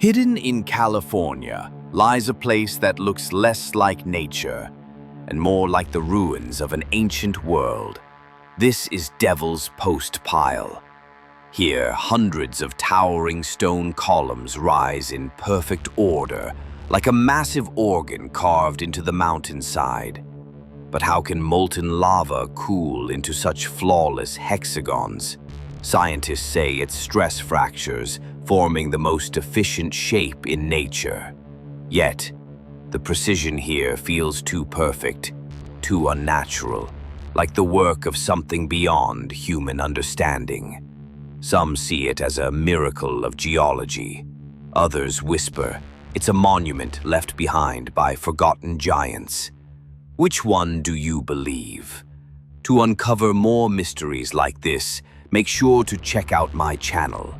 Hidden in California lies a place that looks less like nature and more like the ruins of an ancient world. This is Devil's Postpile. Here, hundreds of towering stone columns rise in perfect order, like a massive organ carved into the mountainside. But how can molten lava cool into such flawless hexagons? Scientists say it's stress fractures forming the most efficient shape in nature. Yet, the precision here feels too perfect, too unnatural, like the work of something beyond human understanding. Some see it as a miracle of geology. Others whisper it's a monument left behind by forgotten giants. Which one do you believe? To uncover more mysteries like this, make sure to check out my channel.